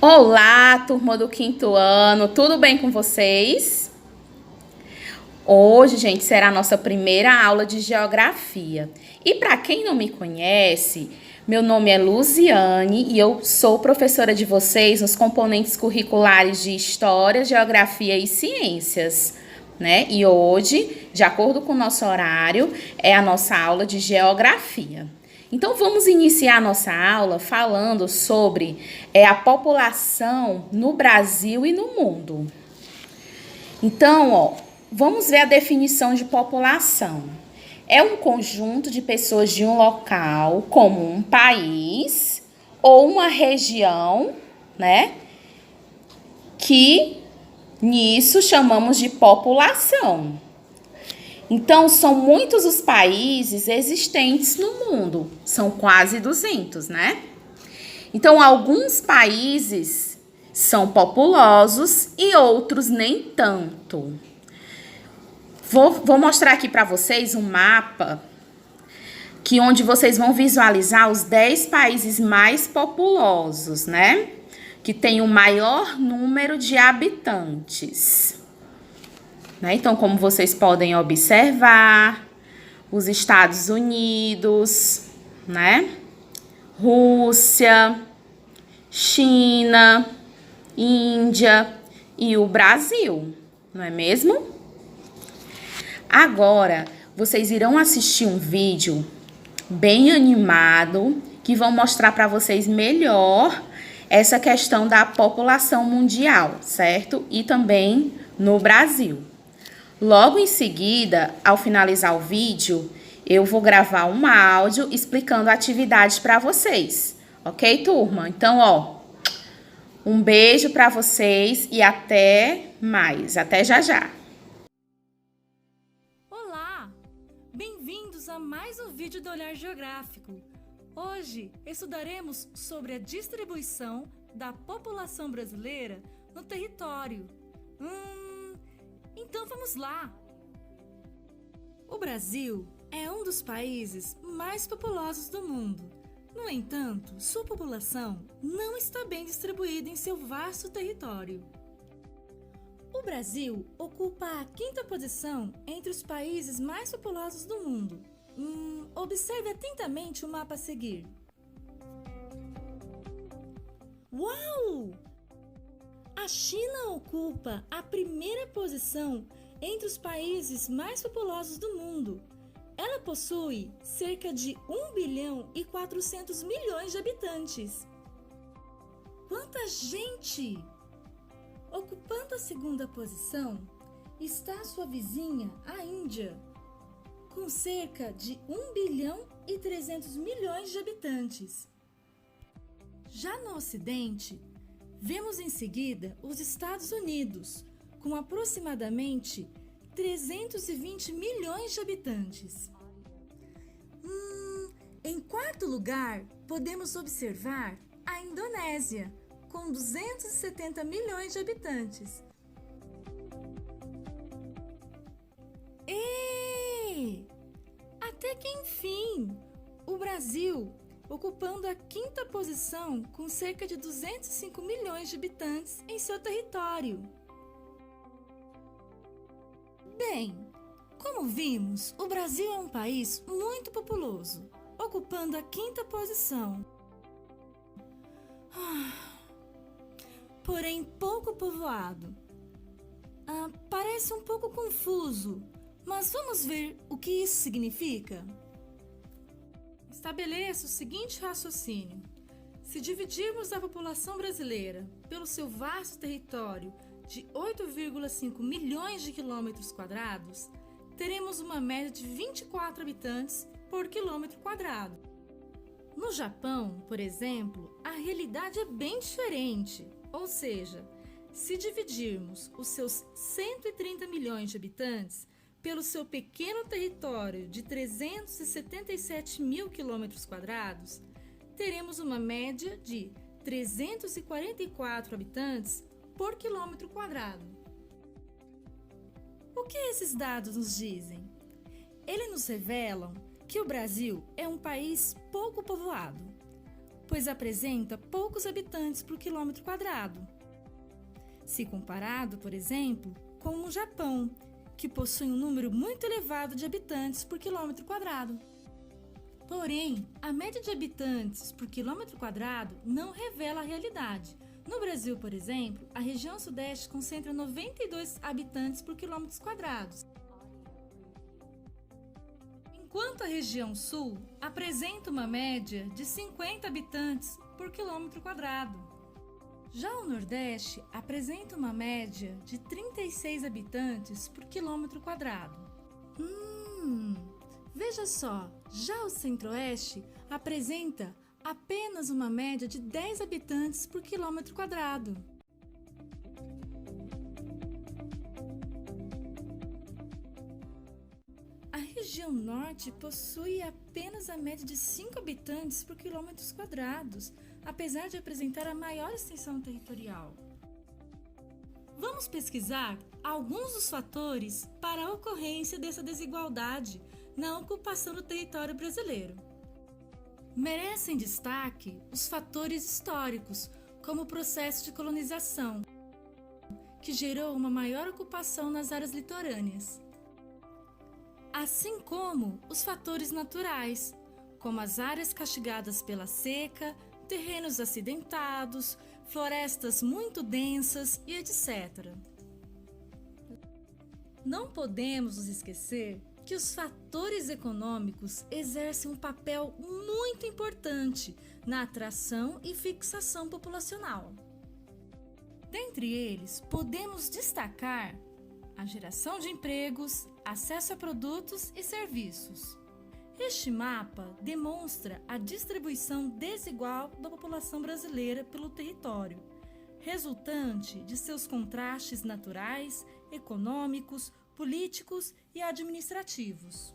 Olá, turma do quinto ano, tudo bem com vocês? Hoje, gente, será a nossa primeira aula de geografia. E para quem não me conhece, meu nome é Luziane e eu sou professora de vocês nos componentes curriculares de História, Geografia e Ciências, né? E hoje, de acordo com o nosso horário, é a nossa aula de Geografia. Então, vamos iniciar a nossa aula falando sobre a população no Brasil e no mundo. Então, vamos ver a definição de população. É um conjunto de pessoas de um local, como um país ou uma região, né? Que nisso chamamos de população. Então, são muitos os países existentes no mundo, são quase 200, né? Então, alguns países são populosos e outros nem tanto. Vou mostrar aqui para vocês um mapa onde vocês vão visualizar os 10 países mais populosos, né? Que tem o maior número de habitantes. Né? Então, como vocês podem observar, os Estados Unidos, né? Rússia, China, Índia e o Brasil, não é mesmo? Agora, vocês irão assistir um vídeo bem animado que vão mostrar para vocês melhor essa questão da população mundial, certo? E também no Brasil. Logo em seguida, ao finalizar o vídeo, eu vou gravar um áudio explicando a atividade para vocês. Ok, turma? Então, um beijo para vocês e até mais. Até já já. Olá! Bem-vindos a mais um vídeo do Olhar Geográfico. Hoje estudaremos sobre a distribuição da população brasileira no território. Então vamos lá! O Brasil é um dos países mais populosos do mundo. No entanto, sua população não está bem distribuída em seu vasto território. O Brasil ocupa a 5ª posição entre os países mais populosos do mundo. Observe atentamente o mapa a seguir. Uau! A China ocupa a 1ª posição entre os países mais populosos do mundo. Ela possui cerca de 1 bilhão e 400 milhões de habitantes. Quanta gente! Ocupando a 2ª posição está sua vizinha, a Índia, com cerca de 1 bilhão e 300 milhões de habitantes. Já no Ocidente, vemos em seguida os Estados Unidos, com aproximadamente 320 milhões de habitantes. Em 4º lugar, podemos observar a Indonésia, com 270 milhões de habitantes. Até que enfim, o Brasil, ocupando a 5ª posição com cerca de 205 milhões de habitantes em seu território. Bem, como vimos, o Brasil é um país muito populoso, ocupando a 5ª posição. Porém pouco povoado. Parece um pouco confuso, mas vamos ver o que isso significa? Estabeleça o seguinte raciocínio. Se dividirmos a população brasileira pelo seu vasto território de 8,5 milhões de quilômetros quadrados, teremos uma média de 24 habitantes por quilômetro quadrado. No Japão, por exemplo, a realidade é bem diferente, ou seja, se dividirmos os seus 130 milhões de habitantes pelo seu pequeno território de 377 mil quilômetros quadrados, teremos uma média de 344 habitantes por quilômetro quadrado. O que esses dados nos dizem? Eles nos revelam que o Brasil é um país pouco povoado. pois apresenta poucos habitantes por quilômetro quadrado. Se comparado, por exemplo, com o Japão, que possui um número muito elevado de habitantes por quilômetro quadrado. Porém, a média de habitantes por quilômetro quadrado não revela a realidade. No Brasil, por exemplo, a região sudeste concentra 92 habitantes por quilômetros quadrados, enquanto a região sul apresenta uma média de 50 habitantes por quilômetro quadrado. Já o Nordeste apresenta uma média de 36 habitantes por quilômetro quadrado. Veja só, já o Centro-Oeste apresenta apenas uma média de 10 habitantes por quilômetro quadrado. A região Norte possui apenas a média de 5 habitantes por quilômetros quadrados, apesar de apresentar a maior extensão territorial. Vamos pesquisar alguns dos fatores para a ocorrência dessa desigualdade na ocupação do território brasileiro. Merecem destaque os fatores históricos, como o processo de colonização, que gerou uma maior ocupação nas áreas litorâneas, assim como os fatores naturais, como as áreas castigadas pela seca, terrenos acidentados, florestas muito densas e etc. Não podemos nos esquecer que os fatores econômicos exercem um papel muito importante na atração e fixação populacional. Dentre eles, podemos destacar a geração de empregos, acesso a produtos e serviços. Este mapa demonstra a distribuição desigual da população brasileira pelo território, resultante de seus contrastes naturais, econômicos, políticos e administrativos.